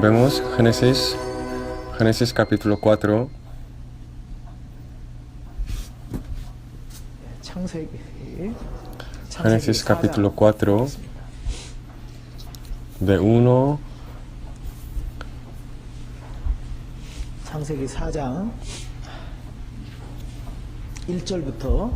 Vemos Génesis capítulo 4. Génesis capítulo 4, de 1 창세기 4장 1절부터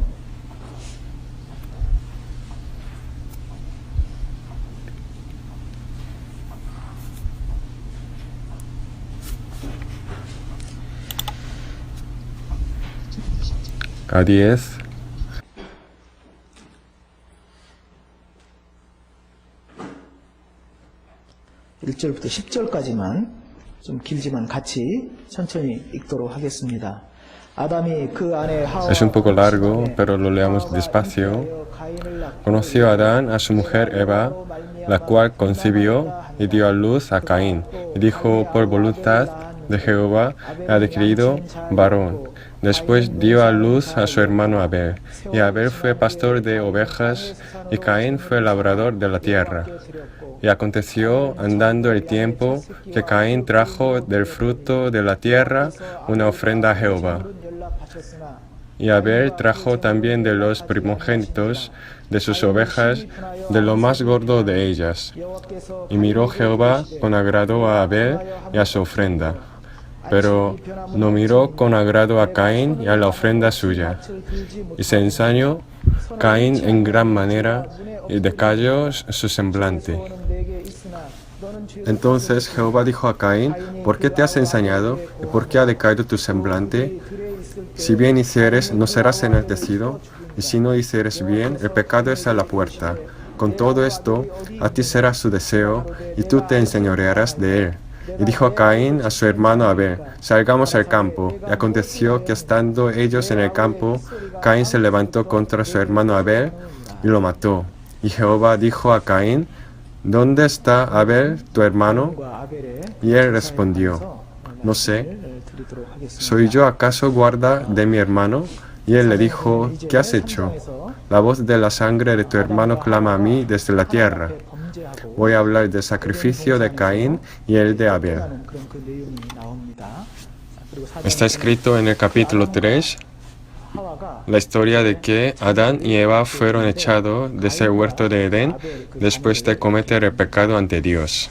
a 10. (1절부터) (10절까지만) 좀 길지만 같이 천천히 읽도록 하겠습니다. Es un poco largo, pero lo leamos despacio. Conoció Adán a su mujer Eva, la cual concibió y dio a luz a Caín, y dijo: por voluntad de Jehová he adquirido varón. Después dio a luz a su hermano Abel, y Abel fue pastor de ovejas, y Caín fue labrador de la tierra. Y aconteció, andando el tiempo, que Caín trajo del fruto de la tierra una ofrenda a Jehová. Y Abel trajo también de los primogénitos de sus ovejas, de lo más gordo de ellas. Y miró Jehová con agrado a Abel y a su ofrenda, pero no miró con agrado a Caín y a la ofrenda suya. Y se ensañó Caín en gran manera, y decayó su semblante. Entonces Jehová dijo a Caín: ¿por qué te has ensañado? ¿Y por qué ha decaído tu semblante? Si bien hicieres, no serás enaltecido, y si no hicieres bien, el pecado está a la puerta. Con todo esto, a ti será su deseo, y tú te enseñorearás de él. Y dijo a Caín a su hermano Abel: salgamos al campo. Y aconteció que estando ellos en el campo, Caín se levantó contra su hermano Abel y lo mató. Y Jehová dijo a Caín: ¿dónde está Abel, tu hermano? Y él respondió: no sé. ¿Soy yo acaso guarda de mi hermano? Y él le dijo: ¿qué has hecho? La voz de la sangre de tu hermano clama a mí desde la tierra. Voy a hablar del sacrificio de Caín y el de Abel. Está escrito en el capítulo 3 la historia de que Adán y Eva fueron echados de ese huerto de Edén después de cometer el pecado ante Dios.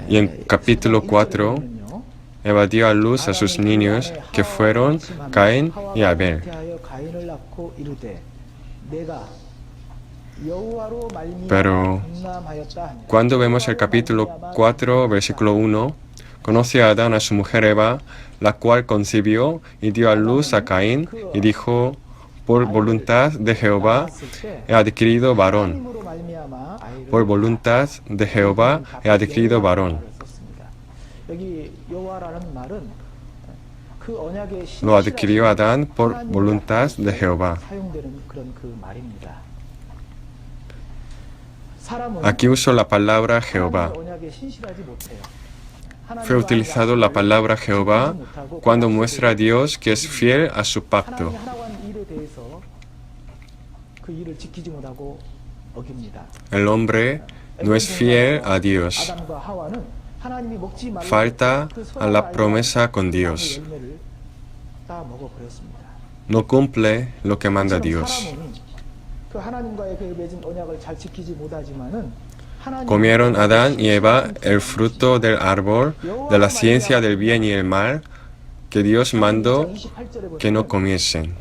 Y en capítulo 4, Eva dio a luz a sus niños, que fueron Caín y Abel. Pero cuando vemos el capítulo 4, versículo 1, conoció a Adán a su mujer Eva, la cual concibió y dio a luz a Caín, y dijo: por voluntad de Jehová he adquirido varón. Por voluntad de Jehová he adquirido varón. Lo adquirió Adán por voluntad de Jehová. Aquí uso la palabra Jehová. Fue utilizado la palabra Jehová cuando muestra a Dios que es fiel a su pacto. El hombre no es fiel a Dios. Falta a la promesa con Dios. No cumple lo que manda Dios. Comieron Adán y Eva el fruto del árbol de la ciencia del bien y el mal, que Dios mandó que no comiesen.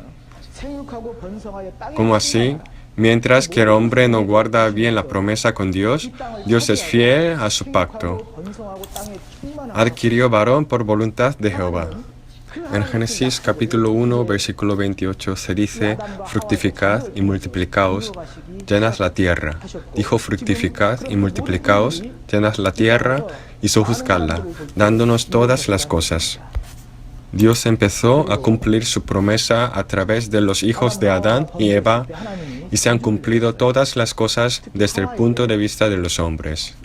¿Cómo así? Mientras que el hombre no guarda bien la promesa con Dios, Dios es fiel a su pacto. Adquirió varón por voluntad de Jehová. En Génesis capítulo 1, versículo 28 se dice: fructificad y multiplicaos, llenad la tierra. Dijo: fructificad y multiplicaos, llenad la tierra y sojuzgadla, dándonos todas las cosas. Dios empezó a cumplir su promesa a través de los hijos de Adán y Eva, y se han cumplido todas las cosas desde el punto de vista de los hombres.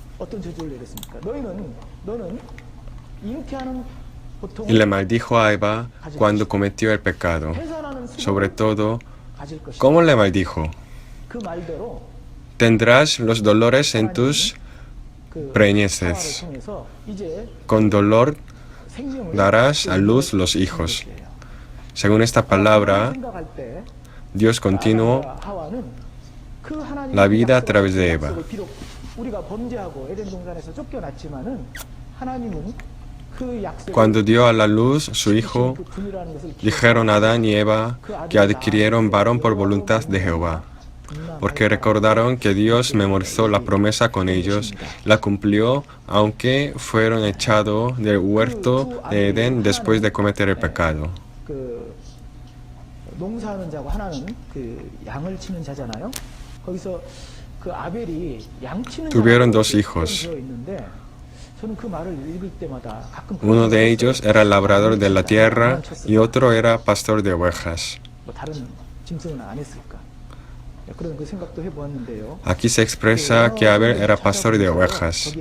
Y le maldijo a Eva cuando cometió el pecado. Sobre todo, ¿cómo le maldijo? Tendrás los dolores en tus 그 preñeces. 상황을 통해서 이제 Con dolor 생명을 darás a luz los hijos. Según esta palabra, 생각할 때 Dios continuó 아담과 하와는 그 하나님의 la vida a 약속을, través de Eva. 약속을 비록 우리가 범죄하고 에덴 동산에서 쫓겨났지만은 하나님은 그 약속을 Cuando dio a la luz su hijo, 그 분이라는 것을 dijeron Adán y Eva que adquirieron varón por voluntad de Jehová, porque recordaron que Dios memorizó la promesa con ellos, la cumplió, aunque fueron echados del huerto de Edén después de cometer el pecado. 그 농사하는 자고 하나는 그 양을 치는 자잖아요. 거기서 그 아벨이 양 치는 Tuvieron 자라고 dos hijos. 되어 있는데 저는 그 말을 읽을 때마다 가끔 Uno de ellos era el labrador de la tierra y otro era pastor de ovejas. 뭐 다른 짐승은 안 했을까? 그런 그 생각도 해보았는데요. Aquí se expresa que Abel era pastor de ovejas.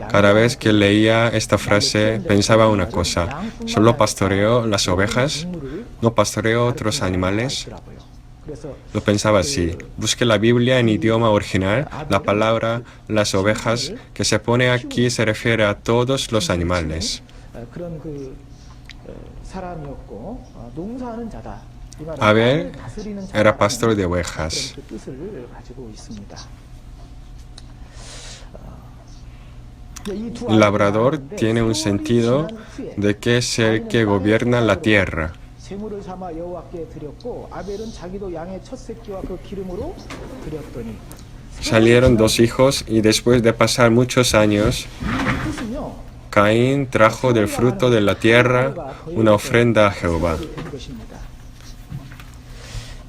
Cada vez que leía esta frase pensaba una cosa: ¿solo pastoreó las ovejas? ¿No pastoreó otros animales? Lo pensaba así. Busque la Biblia en idioma original. La palabra las ovejas que se pone aquí se refiere a todos los animales. 그런 그 사람이었고 농사하는 자다. Abel era pastor de ovejas. 그 뜻을 가지고 있습니다. El labrador tiene un sentido de que es el que gobierna la tierra. 제물을 삼아 여호와께 드렸고 아벨은 자기도 양의 첫 새끼와 그 기름으로 드렸더니 Salieron dos hijos y después de pasar muchos años, 뜻은요. Caín trajo del fruto de la tierra una ofrenda a Jehová.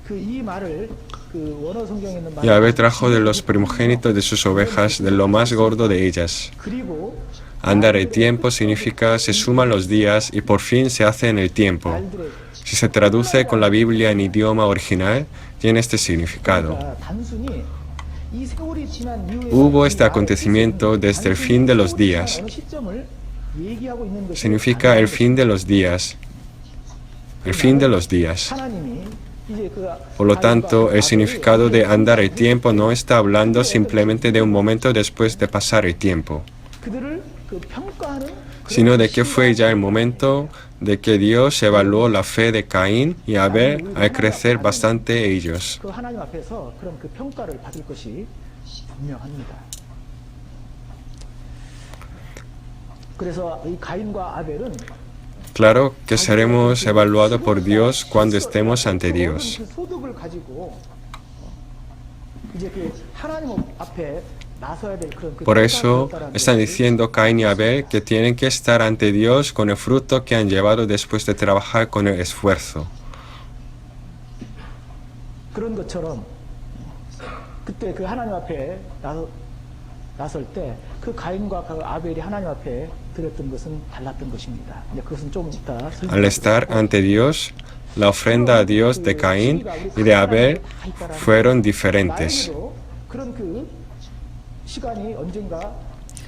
그이 말을 그 원어 성경에 있는 말 Y Abel trajo de los primogénitos de sus ovejas, de lo más gordo de ellas. 그리고 Andar el tiempo significa se suman los días y por fin se hace en el tiempo. Si se traduce con la Biblia en idioma original, tiene este significado. 단순히 이 세월이 지난 이후에 Hubo este acontecimiento desde el fin de los días. 어느 시점을 얘기하고 있는 것이 Significa el fin de los días. El fin de los días. 하나님이 이제 그 Por lo tanto, el significado de andar el tiempo no está hablando simplemente de un momento después de pasar el tiempo, 그들을 그 평가하는 sino de que fue ya el momento de que Dios evaluó la fe de Caín y Abel al crecer bastante ellos. 그 하나님 앞에서 그런 그 평가를 받을 것이 분명합니다. 그래서 이 가인과 아벨은 Claro que seremos evaluados por Dios cuando estemos ante Dios. 그 소득을 가지고 이제 그 하나님 앞에 나서야 될 그런 그 Por eso 평가가 están 있다라는 diciendo Caín y Abel que tienen que estar ante Dios con el fruto que han llevado después de trabajar con el esfuerzo. 그런 것처럼 그때 그 하나님 앞에 나설 때 그 가인과 그 아벨이 하나님 앞에 드렸던 것은 달랐던 것입니다. 이제 그것은 좀 이따 Al estar ante Dios, la ofrenda a Dios de Caín y de Abel fueron diferentes. 나에게도 그런 그 시간이 언젠가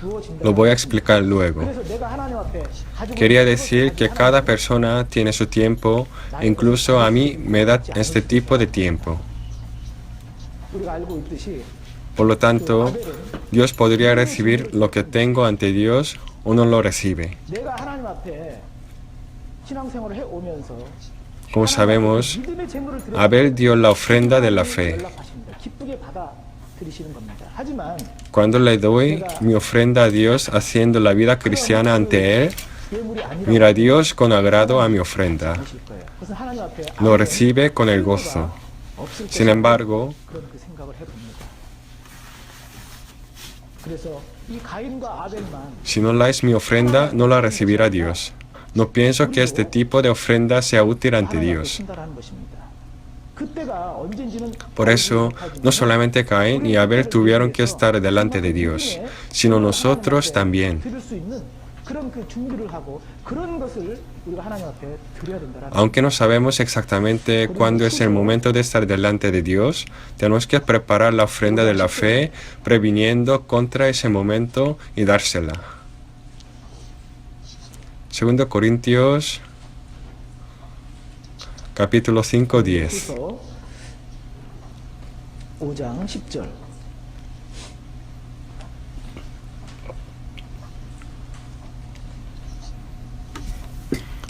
주어진다. Lo voy a explicar luego. 그래서 내가 하나님 앞에 가지고 Quería 있는 decir 것을 que 가지고 cada persona tiene su tiempo, e incluso a mí me da este tipo de tiempo. 우리가 알고 있듯이 Por lo tanto, Dios podría recibir lo que tengo ante Dios o no lo recibe. 내가 하나님 앞에 신앙생활을 해 오면서 Como sabemos, Abel dio la ofrenda de la fe. 기쁘게 받아들이시는 겁니다. 하지만 Cuando le doy mi ofrenda a Dios haciendo la vida cristiana ante Él, 예물이 아니라 mira Dios con agrado a mi ofrenda. 하실 거예요. 그래서 하나님 앞에 Lo recibe con el gozo. 없을 Sin embargo, 그런 그 생각을 해봅니다. 그래서 이 가인과 아벨만 si no dais mi ofrenda, no la recibirá Dios. No pienso que este tipo de ofrenda sea útil ante 하나님 앞에 Dios. 신달하는 것입니다. 그때가 언젠지는 Por eso, no solamente Caín y Abel tuvieron que estar delante de Dios, sino nosotros también. 드릴 수 있는 그런 그 준비를 하고 그런 것을 우리가 하나님 앞에 드려야 된다라는 Aunque no sabemos exactamente cuándo es el momento de estar delante de Dios, tenemos que preparar la ofrenda de la fe, previniendo contra ese momento y dársela. 2 Corintios, capítulo 5, 10. 5장 10절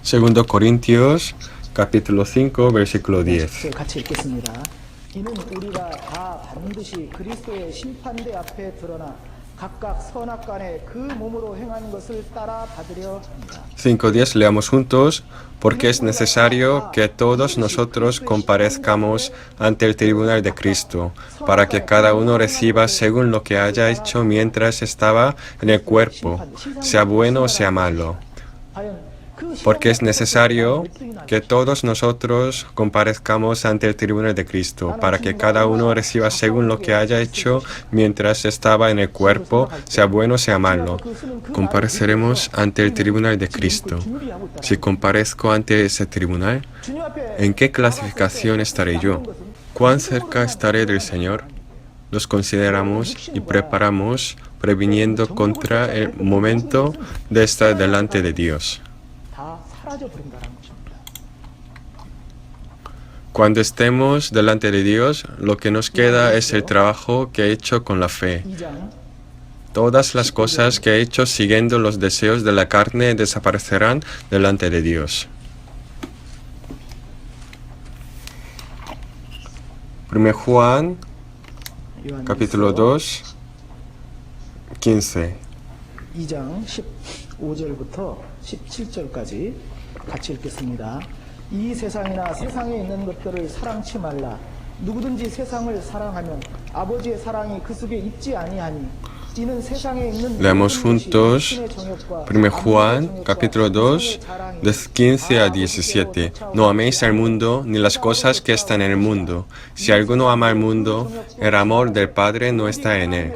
Segundo Corintios, capítulo 5, versículo 10. 같이 읽겠습니다. 이는 우리가 다 반드시 그리스도의 심판대 앞에 드러나 각각 선악간에 그 몸으로 행한 것을 따라 받으려 합니다. 5:10 leamos juntos, porque es necesario que todos nosotros comparezcamos ante el tribunal de Cristo, para que cada uno reciba según lo que haya hecho mientras estaba en el cuerpo, sea bueno o sea malo. Porque es necesario que todos nosotros comparezcamos ante el tribunal de Cristo, para que cada uno reciba según lo que haya hecho mientras estaba en el cuerpo, sea bueno o sea malo. Compareceremos ante el tribunal de Cristo. Si comparezco ante ese tribunal, ¿en qué clasificación estaré yo? ¿Cuán cerca estaré del Señor? Los consideramos y preparamos, previniendo contra el momento de estar delante de Dios. Cuando estemos delante de Dios, lo que nos queda es el trabajo que he hecho con la fe. Todas las cosas que he hecho siguiendo los deseos de la carne desaparecerán delante de Dios. 1 Juan, capítulo 2, 15. 2장 15절부터 17절까지 같이 읽겠습니다. 이 세상이나 세상에 있는 것들을 사랑치 말라. 누구든지 세상을 사랑하면 아버지의 사랑이 그 속에 있지 아니하니. Leamos juntos 1 Juan, capítulo 2, de 15 a 17. No améis al mundo ni las cosas que están en el mundo. Si alguno ama al mundo, el amor del Padre no está en él.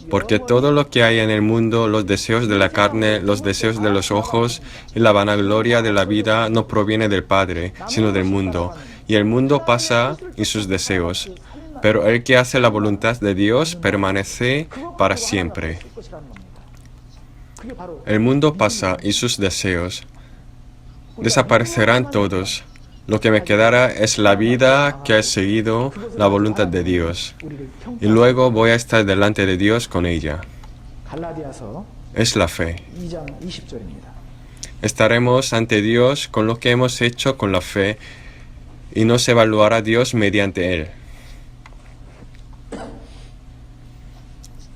Porque todo lo que hay en el mundo, los deseos de la carne, los deseos de los ojos y la vanagloria de la vida no proviene del Padre, sino del mundo. Y el mundo pasa y sus deseos. Pero el que hace la voluntad de Dios permanece para siempre. El mundo pasa y sus deseos desaparecerán todos. Lo que me quedará es la vida que ha seguido la voluntad de Dios. Y luego voy a estar delante de Dios con ella. Es la fe. Estaremos ante Dios con lo que hemos hecho con la fe y nos evaluará Dios mediante él.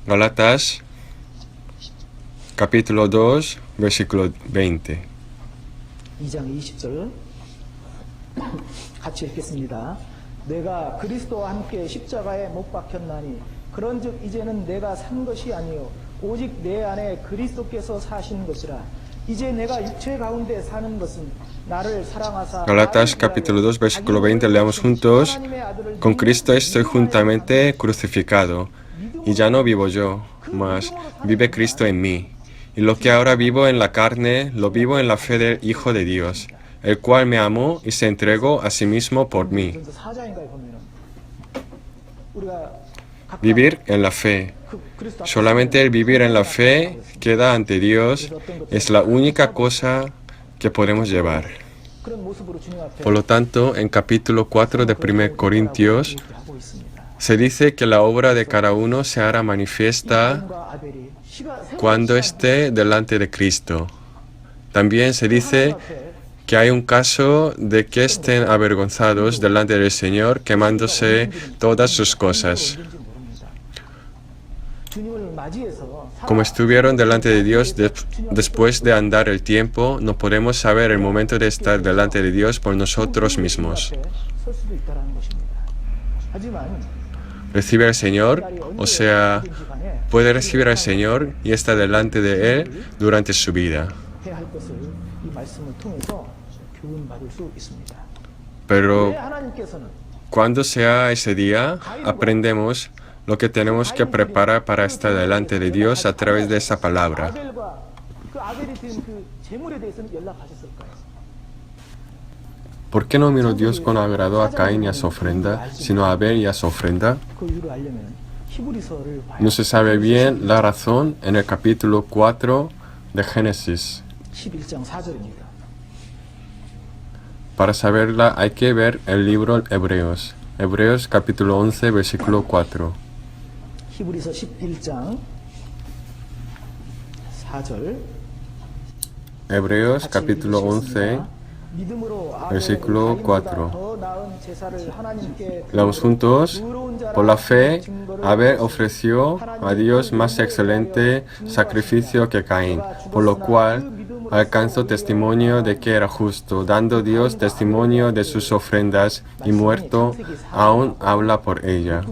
Gálatas, capítulo 2, versículo 20. 2장 20절 같이 읽겠습니다. 내가 그리스도와 함께 십자가에 못 박혔나니 그런즉 이제는 내가 산 것이 아니요 오직 내 안에 그리스도께서 사신 것이라. 이제 내가 육체 가운데 사는 것은 나를 사랑하사. Gálatas, capítulo 2, versículo 20, leamos juntos. Con Cristo estoy juntamente crucificado. Y ya no vivo yo, mas vive Cristo en mí. Y lo que ahora vivo en la carne, lo vivo en la fe del Hijo de Dios, el cual me amó y se entregó a sí mismo por mí. Vivir en la fe. Solamente el vivir en la fe queda ante Dios es la única cosa que podemos llevar. Por lo tanto, en capítulo 4 de 1 Corintios, se dice que la obra de cada uno se hará manifiesta cuando esté delante de Cristo. También se dice que hay un caso de que estén avergonzados delante del Señor quemándose todas sus cosas. Como estuvieron delante de Dios después de andar el tiempo, no podemos saber el momento de estar delante de Dios por nosotros mismos. Recibe al Señor, o sea, puede recibir al Señor y estar delante de Él durante su vida. Pero cuando sea ese día, aprendemos lo que tenemos que preparar para estar delante de Dios a través de esa palabra. ¿Por qué no miró Dios con agrado a Caín y a su ofrenda, sino a Abel y a su ofrenda? No se sabe bien la razón en el capítulo 4 de Génesis. Para saberla hay que ver el libro Hebreos. Hebreos capítulo 11, versículo 4. 히브리서 11장 4절 Hebreos capítulo 11, versículo 4. Leamos juntos. Por la fe, Abel ofreció a Dios más excelente sacrificio que Caín, por lo cual alcanzó testimonio de que era justo, dando Dios testimonio de sus ofrendas, y muerto aún habla por ella.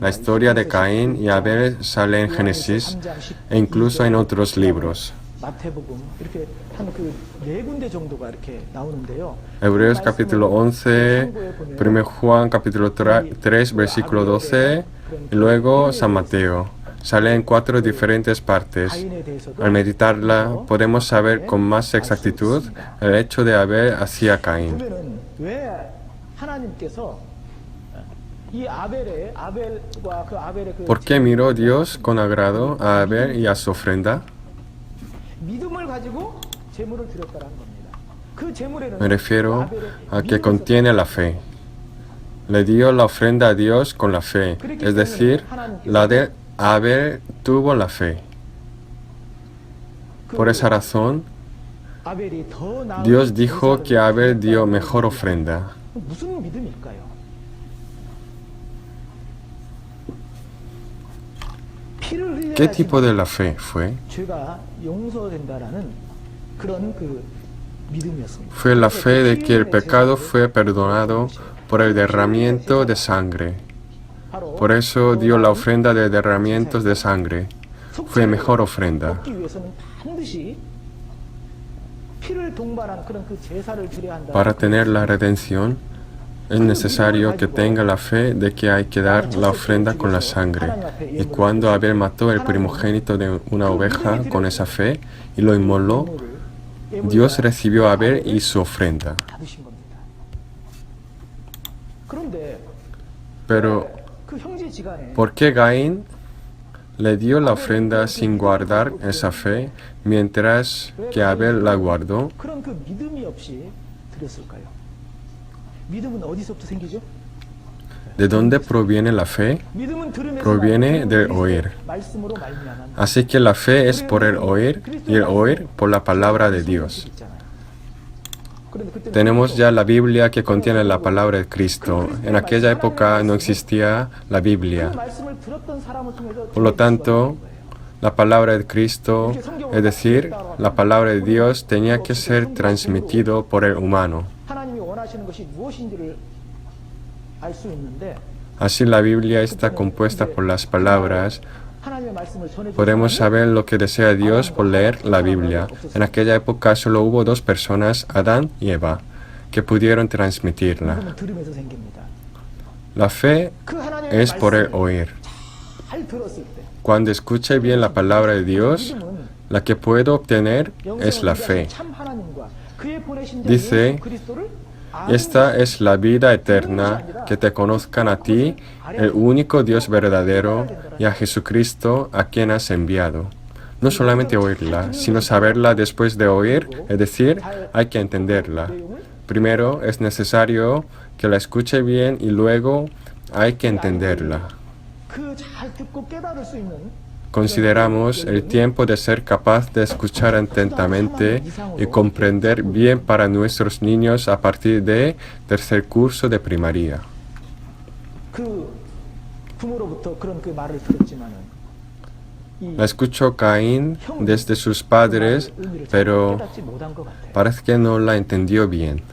La historia de Caín y Abel sale en Génesis e incluso en otros libros. Hebreos capítulo 11, 1 Juan capítulo 3, versículo 12, y luego San Mateo. Sale en 4 diferentes partes. Al meditarla, podemos saber con más exactitud el hecho de Abel hacia Caín. ¿Por qué miró Dios con agrado a Abel y a su ofrenda? Me refiero a que contiene la fe. Le dio la ofrenda a Dios con la fe, es decir, la de Abel tuvo la fe. Por esa razón, Dios dijo que Abel dio mejor ofrenda. ¿Qué tipo de la fe fue? Fue la fe de que el pecado fue perdonado por el derramamiento de sangre. Por eso dio la ofrenda de derramamientos de sangre. Fue mejor ofrenda. Para tener la redención, es necesario que tenga la fe de que hay que dar la ofrenda con la sangre. Y cuando Abel mató el primogénito de una oveja con esa fe y lo inmoló, Dios recibió a Abel y su ofrenda. Pero, ¿por qué Caín le dio la ofrenda sin guardar esa fe, mientras que Abel la guardó? ¿De dónde proviene la fe? Proviene del oír. Así que la fe es por el oír y el oír por la palabra de Dios. Tenemos ya la Biblia que contiene la palabra de Cristo. En aquella época no existía la Biblia. Por lo tanto, la palabra de Cristo, es decir, la palabra de Dios, tenía que ser transmitido por el humano. Así la Biblia está compuesta por las palabras. Podemos saber lo que desea Dios por leer la Biblia. En aquella época solo hubo 2 personas, Adán y Eva, que pudieron transmitirla. La fe es por el oír. Cuando escuche bien la palabra de Dios, la que puedo obtener es la fe. Dice: esta es la vida eterna, que te conozcan a ti, el único Dios verdadero, y a Jesucristo, a quien has enviado. No solamente oírla, sino saberla después de oír, es decir, hay que entenderla. Primero es necesario que la escuche bien y luego hay que entenderla. Consideramos el tiempo de ser capaz de escuchar atentamente y comprender bien para nuestros niños a partir de 3er curso de primaria. La escuchó Caín desde sus padres, pero parece que no la entendió bien.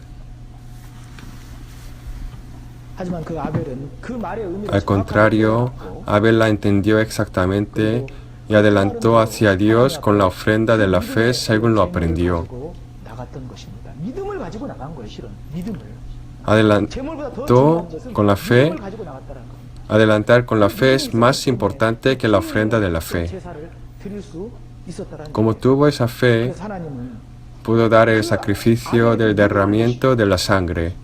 Al contrario, Abel la entendió exactamente y adelantó hacia Dios con la ofrenda de la fe según lo aprendió. Adelantó con la fe. Adelantar con la fe es más importante que la ofrenda de la fe. Como tuvo esa fe, pudo dar el sacrificio del derramamiento de la sangre.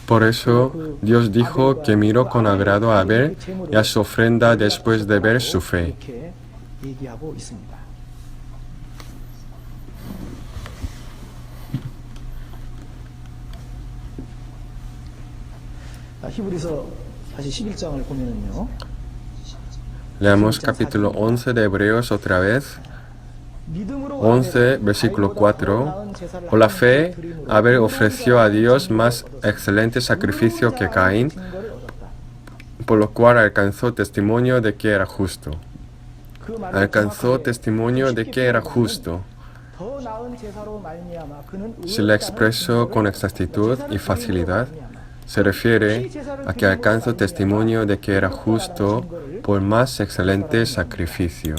Por eso, Dios dijo que miró con agrado a Abel y a su ofrenda después de ver su fe. Leamos capítulo 11 de Hebreos otra vez, 11, versículo 4. Por la fe, Abel ofreció a Dios más excelente sacrificio que Caín, por lo cual alcanzó testimonio de que era justo. Alcanzó testimonio de que era justo. Si la expreso con exactitud y facilidad, se refiere a que alcanzó testimonio de que era justo por más excelente sacrificio.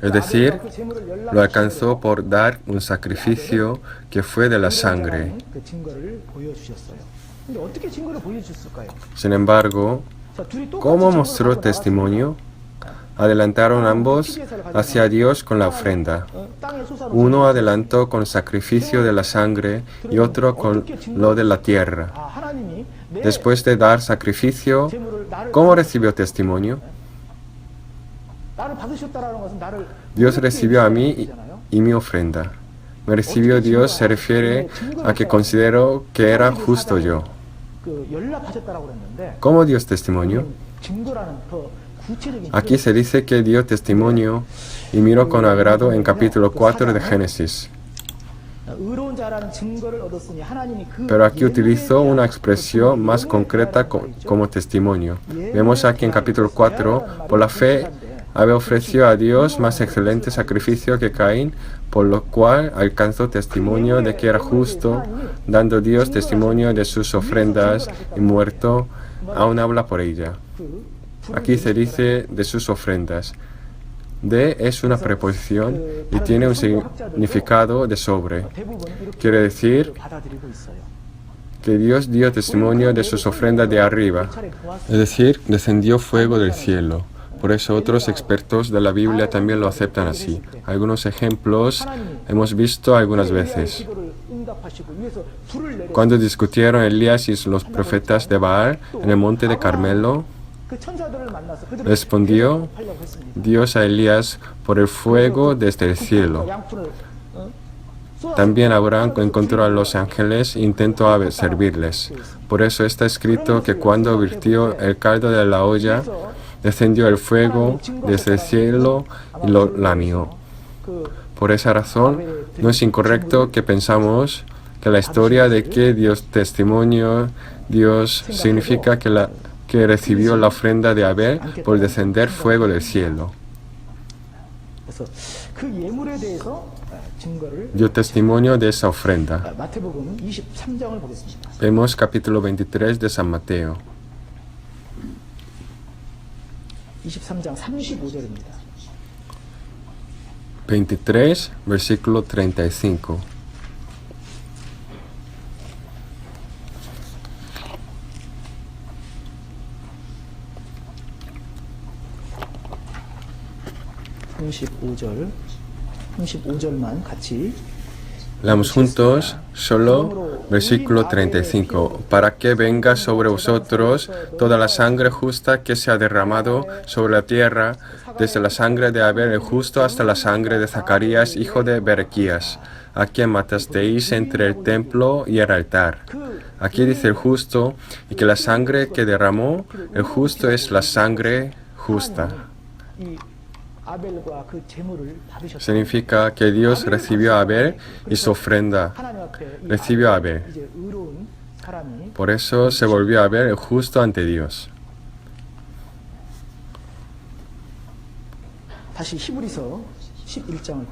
Es decir, lo alcanzó por dar un sacrificio que fue de la sangre. Sin embargo, ¿cómo mostró testimonio? Adelantaron ambos hacia Dios con la ofrenda. Uno adelantó con el sacrificio de la sangre y otro con lo de la tierra. Después de dar sacrificio, ¿cómo recibió testimonio? Dios recibió a mí y mi ofrenda. Me recibió Dios se refiere a que considero que era justo yo. ¿Cómo dio testimonio? Aquí se dice que dio testimonio y miró con agrado en capítulo 4 de Génesis. Pero aquí utilizó una expresión más concreta como testimonio. Vemos aquí en capítulo 4, por la fe, Abel ofreció a Dios más excelente sacrificio que Caín, por lo cual alcanzó testimonio de que era justo, dando Dios testimonio de sus ofrendas, y muerto, aún habla por ella. Aquí se dice de sus ofrendas. De es una preposición y tiene un significado de sobre. Quiere decir que Dios dio testimonio de sus ofrendas de arriba, es decir, descendió fuego del cielo. Por eso otros expertos de la Biblia también lo aceptan así. Algunos ejemplos hemos visto algunas veces. Cuando discutieron Elías y los profetas de Baal en el monte de Carmelo, respondió Dios a Elías por el fuego desde el cielo. También Abraham encontró a los ángeles e intentó servirles. Por eso está escrito que cuando virtió el caldo de la olla, descendió el fuego desde el cielo y lo lamió. Por esa razón, no es incorrecto que pensamos que la historia de que Dios testimonio Dios significa que recibió la ofrenda de Abel por descender fuego del cielo. Dio testimonio de esa ofrenda. Vemos capítulo 23 de San Mateo. 23, versículo 35. Leamos juntos solo versículo 35. Para que venga sobre vosotros toda la sangre justa que se ha derramado sobre la tierra, desde la sangre de Abel el justo hasta la sangre de Zacarías, hijo de Berequías, a quien matasteis entre el templo y el altar. Aquí dice el justo, y que la sangre que derramó el justo es la sangre justa. Significa que Dios recibió a Abel y su ofrenda. Recibió a Abel. Por eso se volvió a Abel el justo ante Dios.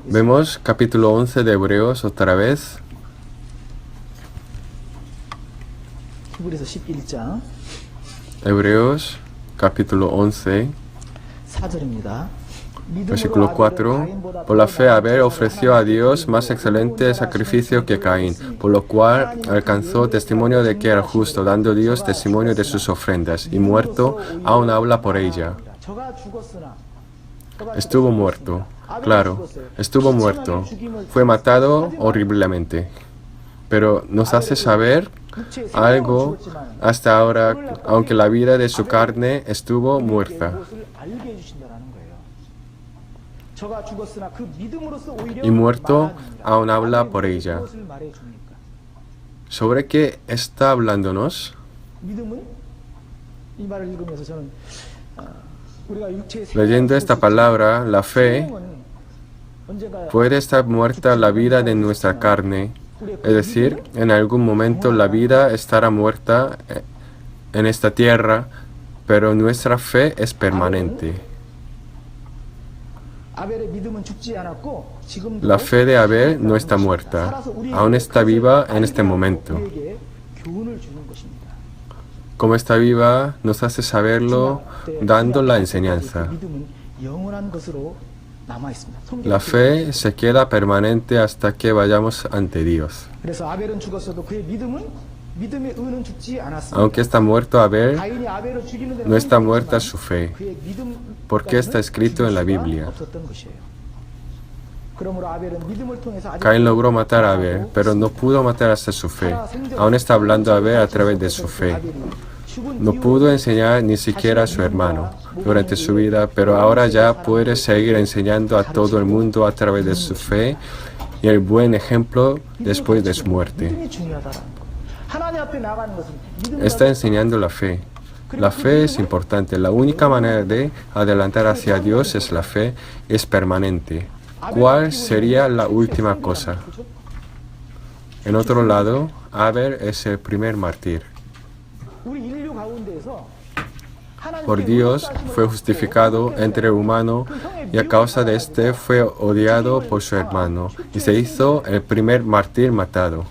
Vemos capítulo 11 de Hebreos otra vez. Hebreos capítulo 11. Versículo 4. Por la fe Abel ofreció a Dios más excelente sacrificio que Caín, por lo cual alcanzó testimonio de que era justo, dando Dios testimonio de sus ofrendas, y muerto, aún habla por ella. Estuvo muerto, claro, estuvo muerto, fue matado horriblemente, pero nos hace saber algo hasta ahora, aunque la vida de su carne estuvo muerta. Y muerto, aún habla por ella. ¿Sobre qué está hablándonos? Leyendo esta palabra, la fe puede estar muerta la vida de nuestra carne, es decir, en algún momento la vida estará muerta en esta tierra, pero nuestra fe es permanente. La fe de Abel no está muerta, aún está viva en este momento. Como está viva, nos hace saberlo dando la enseñanza. La fe se queda permanente hasta que vayamos ante Dios. Aunque está muerto Abel, no está muerta su fe, porque está escrito en la Biblia. Caín logró matar a Abel, pero no pudo matar hasta su fe. Aún está hablando a Abel a través de su fe. No pudo enseñar ni siquiera a su hermano durante su vida, pero ahora ya puede seguir enseñando a todo el mundo a través de su fe y el buen ejemplo después de su muerte. Está enseñando la fe. La fe es importante. La única manera de adelantar hacia Dios es la fe, es permanente. ¿Cuál sería la última cosa? En otro lado, Abel es el primer mártir. Por Dios fue justificado entre el humano y a causa de este fue odiado por su hermano y se hizo el primer mártir matado.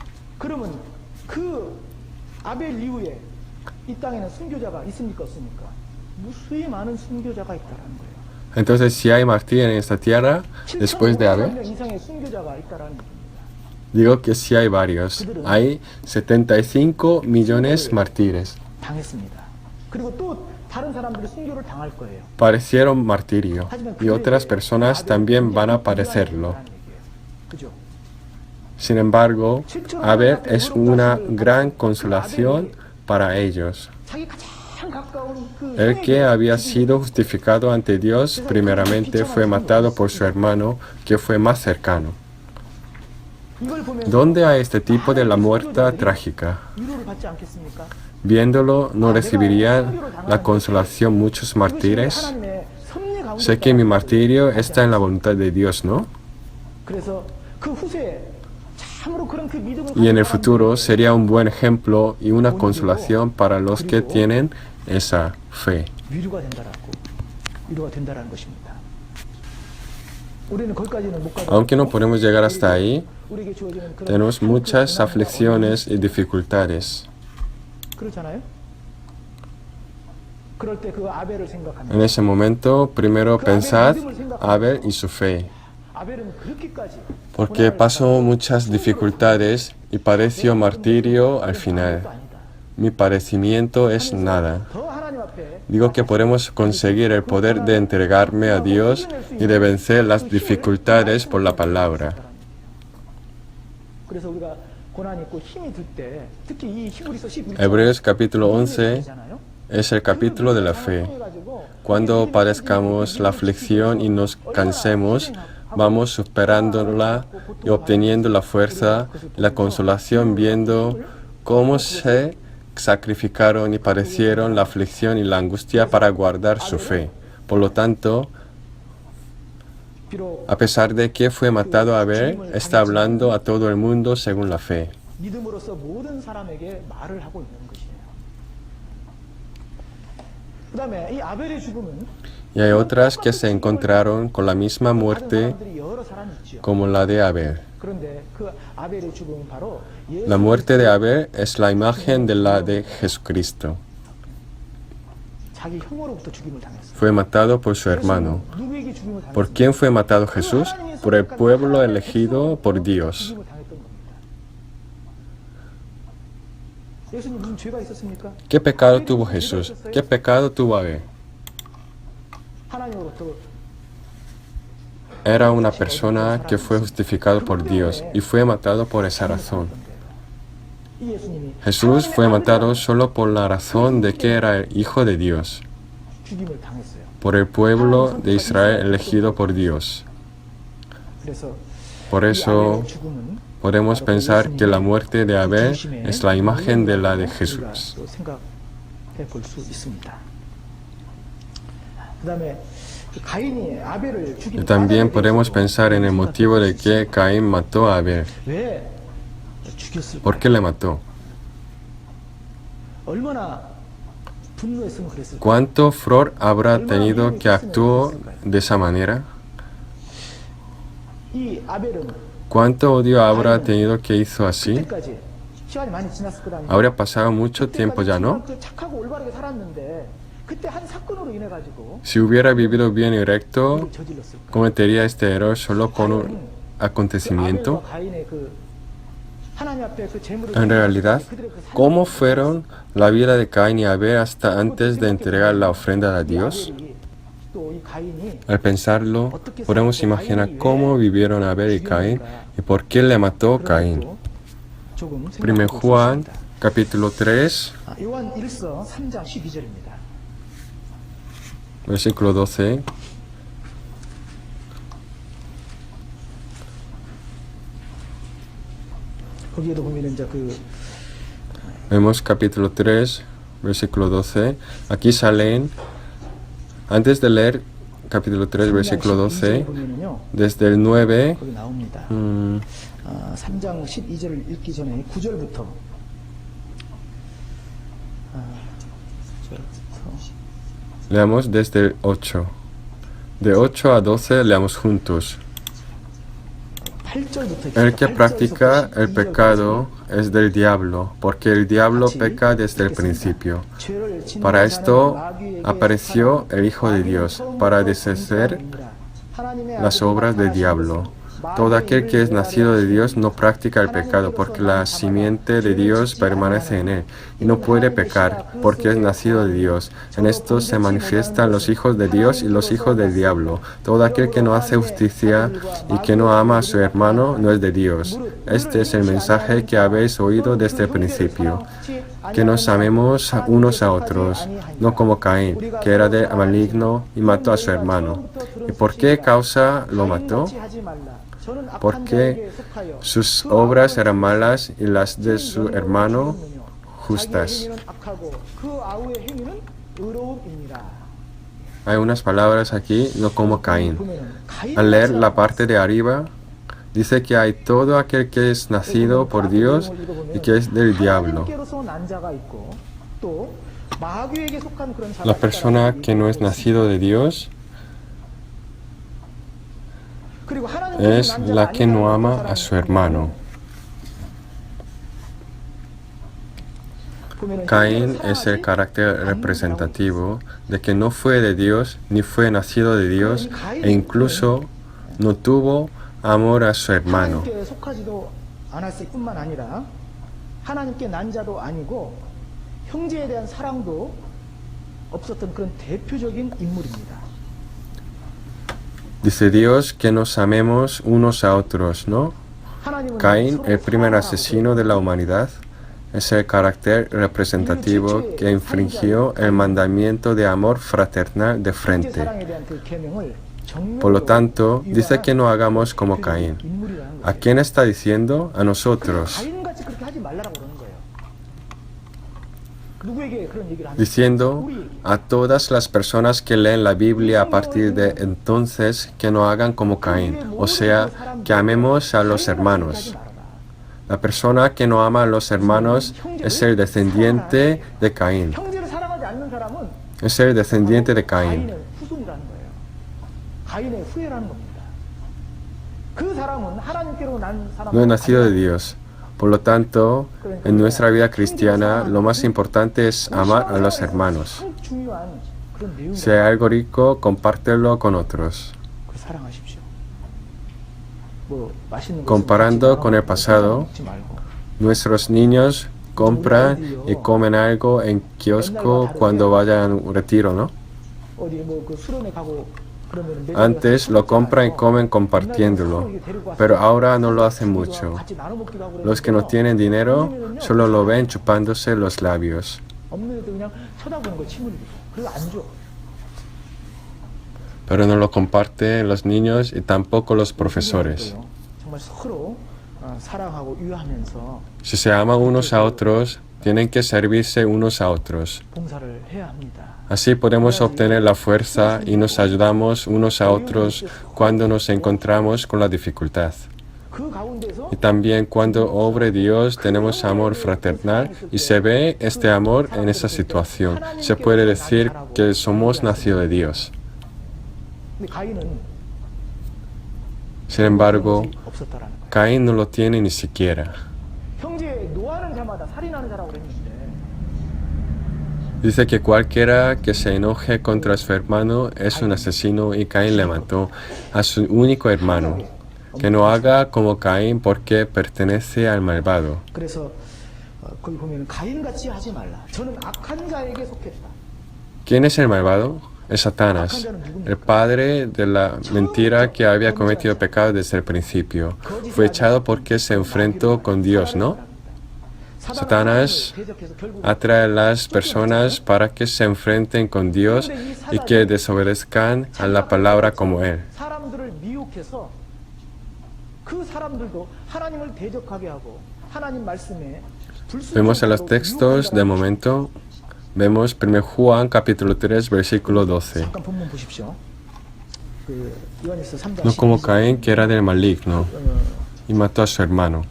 Entonces, si hay mártir en esta tierra después de Abel, digo que sí hay varios. Hay 75 millones mártires. Parecieron martirio y otras personas también van a padecerlo. Sin embargo, Abel es una gran consolación para ellos. El que había sido justificado ante Dios primeramente fue matado por su hermano, que fue más cercano. ¿Dónde hay este tipo de la muerte trágica? Viéndolo, ¿no recibirían la consolación muchos mártires? Sé que mi martirio está en la voluntad de Dios, ¿no? Y en el futuro sería un buen ejemplo y una consolación para los que tienen esa fe. Aunque no podemos llegar hasta ahí, tenemos muchas aflicciones y dificultades. En ese momento, primero pensad Abel y su fe, porque pasó muchas dificultades y padeció martirio al final. Mi padecimiento es nada. Digo que podemos conseguir el poder de entregarme a Dios y de vencer las dificultades por la palabra. Hebreos capítulo 11 es el capítulo de la fe. Cuando padezcamos la aflicción y nos cansemos, vamos superándola y obteniendo la fuerza, la consolación, viendo cómo se sacrificaron y padecieron la aflicción y la angustia para guardar su fe. Por lo tanto, a pesar de que fue matado Abel, está hablando a todo el mundo según la fe. Y hay otras que se encontraron con la misma muerte como la de Abel. La muerte de Abel es la imagen de la de Jesucristo. Fue matado por su hermano. ¿Por quién fue matado Jesús? Por el pueblo elegido por Dios. ¿Qué pecado tuvo Jesús? ¿Qué pecado tuvo Abel? Era una persona que fue justificado por Dios y fue matado por esa razón. Jesús fue matado solo por la razón de que era el Hijo de Dios, por el pueblo de Israel elegido por Dios. Por eso podemos pensar que la muerte de Abel es la imagen de la de Jesús. 그다음에 그 가인이 아벨을 Y 죽인 también 까닭에 podemos 대해서도 pensar en el motivo de que Caín mató a Abel. 왜 죽였을까? ¿Por qué le mató? 얼마나 분노했으면 그랬을까? ¿Cuánto furor habrá tenido que actuó de esa manera? 이 아벨은 ¿Cuánto odio habrá tenido que hizo así? 그때까지 시간이 많이 지났을 거다. Habría pasado mucho tiempo ya, ¿no? 그 착하고 올바르게 살았는데 그때 한 사건으로 인해 가지고 Si hubiera vivido bien y recto, 저질렀을까? cometería este error solo con un 그 acontecimiento. 아벨과 가인의 그 하나님 앞에 그 제물을 En realidad, 그들의 그 ¿cómo fueron la vida de Caín y Abel hasta antes de entregar la ofrenda a 이 Dios? 아벨이 또 이 가인이 Al pensarlo, podemos imaginar cómo vivieron Abel y Caín y por qué le mató 그런 Caín. 것도 조금 1 생각해 볼 수 Juan, 있습니다. capítulo 3, 요한 1서 3장 12절입니다. versículo 12. 거기에도 보면 이제 그 Vemos capítulo 3, versículo 12. Aquí salen, antes de leer capítulo 3, versículo 12, 보면은요. desde el 9, 거기 나옵니다. 3장 12절을 읽기 전에 9절부터 9절부터 leamos desde el 8. De 8 a 12 leamos juntos. 8절부터 El que practica el pecado es del diablo, porque el diablo peca desde el principio. Para esto apareció el Hijo de Dios, para deshacer las obras del diablo. Todo aquel que es nacido de Dios no practica el pecado, porque la simiente de Dios permanece en él, y no puede pecar, porque es nacido de Dios. En esto se manifiestan los hijos de Dios y los hijos del diablo. Todo aquel que no hace justicia y que no ama a su hermano no es de Dios. Este es el mensaje que habéis oído desde el principio, que nos amemos unos a otros, no como Caín, que era de maligno y mató a su hermano. ¿Y por qué causa lo mató? Porque sus obras eran malas y las de su hermano justas. Hay unas palabras aquí, no como Caín. Al leer la parte de arriba, dice que hay todo aquel que es nacido por Dios y que es del diablo. La persona que no es nacido de Dios es la que no ama a su hermano. Caín es el carácter representativo de que no fue de Dios ni fue nacido de Dios e incluso no tuvo amor a su hermano. 하나님께 속하지도 않았을 뿐만 아니라 하나님께 난 자도 아니고 형제에 대한 사랑도 없었던 그런 대표적인 인물입니다. Dice Dios que nos amemos unos a otros, ¿no? Caín, el primer asesino de la humanidad, es el carácter representativo que infringió el mandamiento de amor fraternal de frente. Por lo tanto, dice que no hagamos como Caín. ¿A quién está diciendo? A nosotros. Diciendo a todas las personas que leen la Biblia a partir de entonces que no hagan como Caín, o sea, que amemos a los hermanos. La persona que no ama a los hermanos es el descendiente de Caín. Es el descendiente de Caín. No es nacido de Dios. Por lo tanto, en nuestra vida cristiana, lo más importante es amar a los hermanos. Si hay algo rico, compártelo con otros. Comparando con el pasado, nuestros niños compran y comen algo en kiosco cuando vayan a un retiro, ¿no? Antes lo compran y comen compartiéndolo, pero ahora no lo hacen mucho. Los que no tienen dinero solo lo ven chupándose los labios. Pero no lo comparten los niños y tampoco los profesores. Si se aman unos a otros, Tienen que servirse unos a otros. 봉사를 해야 합니다. Así podemos obtener la fuerza y nos ayudamos unos a otros cuando nos encontramos con la dificultad. 그 가운데서 Y también cuando obre Dios tenemos amor fraternal y se ve este amor en esa situación. Se puede decir que somos nacidos de Dios. 근데 가인은 Sin embargo, 없었다라는 거예요. Caín no lo tiene ni siquiera. 형제 노하는 자마다 살인하는 자라고 그랬는데 Dice que cualquiera que se enoje contra su hermano es un asesino y Caín le mató a su único hermano. Que no haga como Caín porque pertenece al malvado. 그래서 거기 보면 가인같이 하지 말라. 저는 악한 자에게 속했다. ¿Quién es el malvado? Es Satanás, el padre de la mentira que había cometido pecado desde el principio. Fue echado porque se enfrentó con Dios, ¿no? Satanás atrae a las personas para que se enfrenten con Dios y que desobedezcan a la palabra como Él. 사람들을 미혹해서 그 사람들도 하나님을 대적하게 하고 하나님 말씀에 Vemos en los textos de momento, vemos 1 Juan capítulo 3 versículo 12. 잠깐 본문 보십시오. 그 요한일서 3장 No como Caín, que era del maligno y mató a su hermano.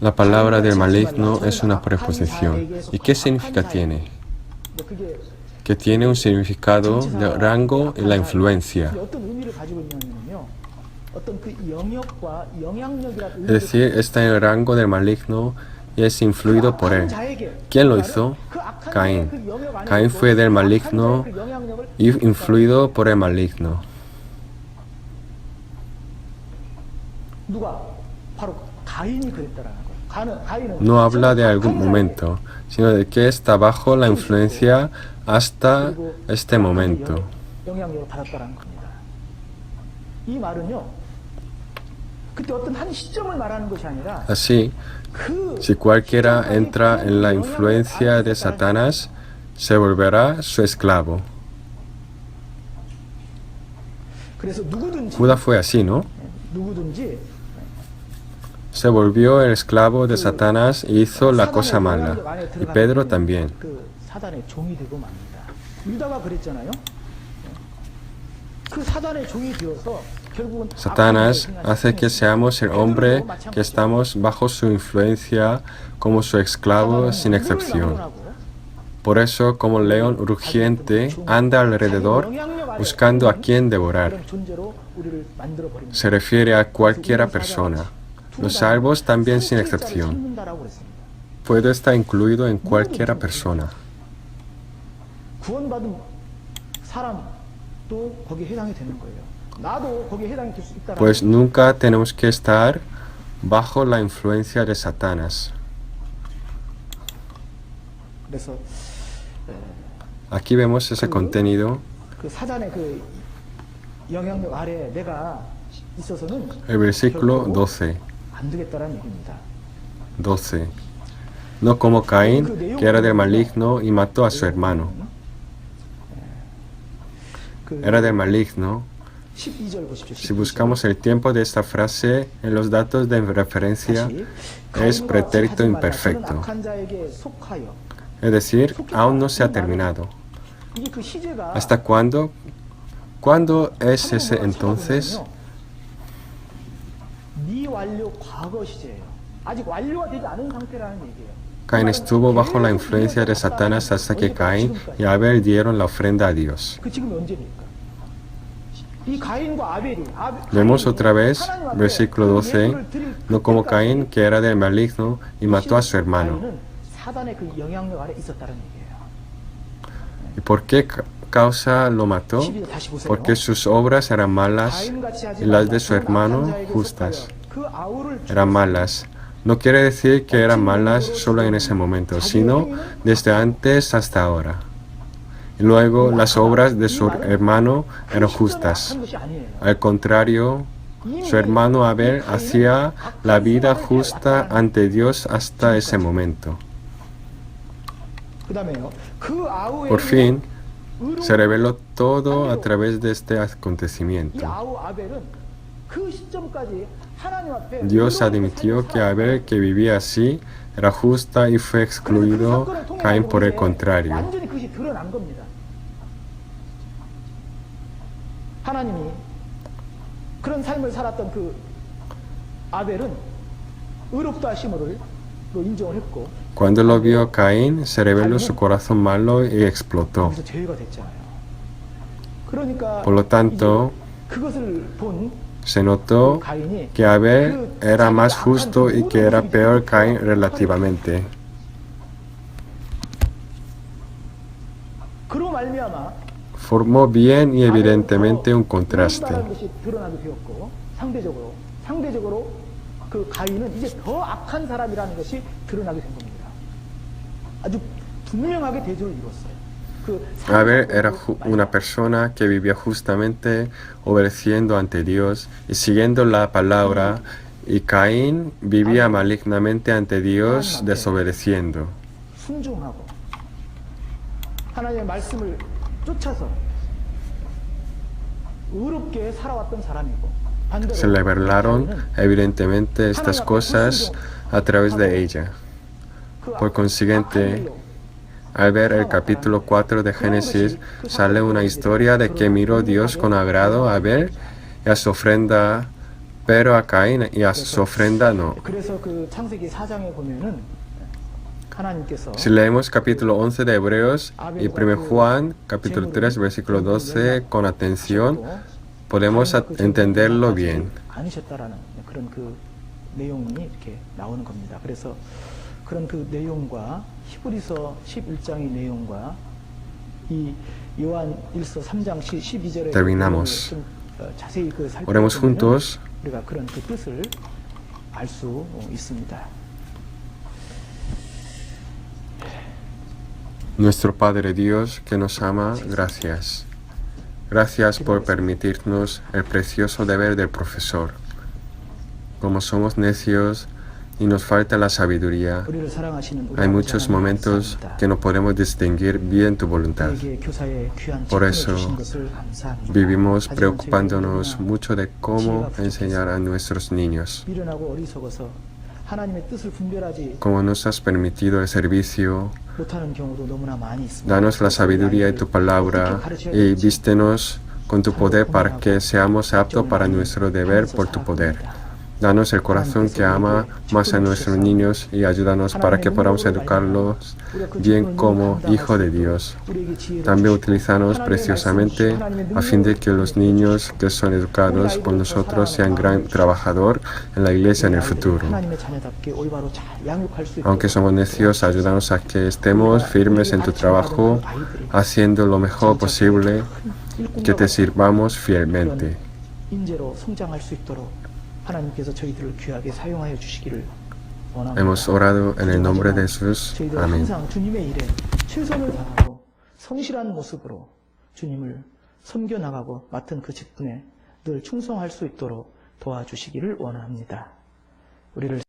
La palabra del maligno es una preposición. ¿Y qué significa tiene? 그게 Que tiene un significado de rango y la influencia. 어떤 의미를 가지고 있냐면요. 어떤 그 영역과 영향력이라는 Es decir, está en el rango del maligno y es influido por él. ¿Quién lo hizo? Caín. Caín fue del maligno y influido por el maligno. 누가 바로 가인이 그랬다라는 거예요. 가인은 No habla de algún momento, sino de que está bajo la influencia hasta este momento. 영향력을 받았다라는 겁니다. 이 말은요. 그때 어떤 한 시점을 말하는 것이 아니라 Así, 그 si cualquiera entra en la influencia de Satanás, se volverá su esclavo. 그래서 누구든지 Judas fue así, ¿no? 누구든지 Se volvió el esclavo de Satanás y hizo la cosa mala. Y Pedro también. 그 사단의 종이 되고 맙니다. 유다가 그랬잖아요. 그 사단의 종이 되어서 결국은 Satanás hace que seamos el hombre que estamos bajo su influencia como su esclavo sin excepción. Por eso, como león rugiente, anda alrededor buscando a quien devorar. Se refiere a cualquiera persona. Los salvos también sin excepción. Puede estar incluido en cualquiera persona. 구원받은 사람도 거기에 해당이 되는 거예요. 나도 거기에 해당이 될 수 있다라는 Pues nunca tenemos que estar bajo la influencia de Satanás. 그래서 Aquí vemos ese contenido. 그 사단의 그 영향력 아래 내가 있어서는 El versículo 12. 안 되겠다라는 얘기입니다. 12. No como Caín, que era del maligno y mató a su hermano. 그 Era del maligno. 12절 보십시오. Si buscamos el tiempo de esta frase en los datos de referencia, es pretérito imperfecto. 악한 자에게 속하여 Es decir, aún no se ha terminado. 이게 그 시제가 ¿Hasta cuándo? ¿Cuándo es ese entonces? 미완료 과거 시제예요. 아직 완료가 되지 않은 상태라는 얘기예요. Caín estuvo bajo la influencia de Satanás hasta que Caín y Abel dieron la ofrenda a Dios. 그 지금이 언제입니까? 이 가인과 아벨이 Vemos otra vez, versículo 12, no como Caín, que era del maligno y mató a su hermano. 사단의 그 영향력 아래 있었다는 얘기예요. ¿Y por qué causa lo mató? 다시 보세요. Porque sus obras eran malas y las de su hermano justas. 그 아우를 Eran malas. No quiere decir que eran malas solo en ese momento, sino desde antes hasta ahora. Y luego las obras de su hermano eran justas. 한 것이 아니에요. Al contrario, su hermano Abel hacía la vida justa ante Dios hasta ese momento. 그다음에요. 그 아우의 Por fin, se reveló todo a través de este 이 acontecimiento. 아우 아벨은 그 시점까지 하나님 앞에 Dios admitió que Abel, que vivía así, era justa y fue excluido Caín por el contrario. 완전히 그것이 드러난 겁니다. 하나님이 그런 삶을 살았던 그 아벨은 의롭다 하심을 인정을 했고 Cuando lo vio Caín, se reveló su corazón malo y explotó. 거기서 죄가 됐잖아요. 그러니까 Por lo tanto, 이제 그것을 본 se notó 가인이 que Abel era más justo y que era peor Caín relativamente. 그로 말미암아 Formó bien y evidentemente un contraste. 의롭다라는 것이 드러나게 되었고 상대적으로 그 가인은 이제 더 악한 사람이라는 것이 드러나게 된 겁니다. 아주 분명하게 대조를 이뤘어요. Abel era una persona que vivía justamente obedeciendo ante Dios y siguiendo la palabra, y Caín vivía malignamente ante Dios desobedeciendo. 순종하고 하나님의 말씀을 쫓아서 의롭게 살아왔던 사람이고 반대로 Se revelaron evidentemente estas cosas a través de ella. Por consiguiente, al ver el capítulo 4 de Génesis, sale una historia de que miró Dios con agrado a Abel y a su ofrenda, pero a Caín y a su ofrenda no. 그래서 그 창세기 4장에 보면은 하나님께서 Si leemos capítulo 11 de Hebreos y 1 Juan, capítulo 3, versículo 12, con atención, podemos entenderlo bien. 않으셨다라는 그런 그 내용이 이렇게 나오는 겁니다. 그래서 그런 그 내용과 히브리서 11장의 내용과 이 요한 1서 3장 12절의 Terminamos. 좀 자세히 그 Oremos 살펴보면 juntos. 우리가 그런 그 뜻을 알 수 있습니다. Nuestro Padre Dios que nos ama, gracias. Gracias por permitirnos el precioso deber del profesor. Como somos necios y nos falta la sabiduría, 우리를 사랑하시는 우리 hay 아버지 muchos 하나님 momentos 감사합니다. que no podemos distinguir bien tu voluntad. 우리에게 교사의 귀한 Por 직분을 eso 주신 것을 감사합니다. Vivimos 하지만 preocupándonos 저희가 mucho de cómo enseñar a nuestros niños. 미련하고 어리석어서 하나님의 뜻을 분별하지 Como nos has permitido el servicio, 못하는 경우도 너무나 많이 있습니다. danos la sabiduría de tu palabra y vístenos con tu poder para que seamos aptos para nuestro deber por tu poder. Danos el corazón que ama más a nuestros niños y ayúdanos para que podamos educarlos bien como hijo de Dios. También utilízanos preciosamente a fin de que los niños que son educados por nosotros sean gran trabajador en la iglesia en el futuro. 하나님의 자녀답게 올바로 잘 양육할 수 있도록 Aunque somos necios, ayúdanos a que estemos firmes en tu trabajo, haciendo lo mejor posible, que te sirvamos fielmente. 인재로 성장할 수 있도록 하나님께서 저희들을 귀하게 사용하여 주시기를 원합니다. Hemos orado en el nombre de Jesús. 저희들 Amén. 항상 주님의 일에 최선을 다하고 성실한 모습으로 주님을 섬겨 나가고 맡은 그 직분에 늘 충성할 수 있도록 도와주시기를 원합니다. 우리를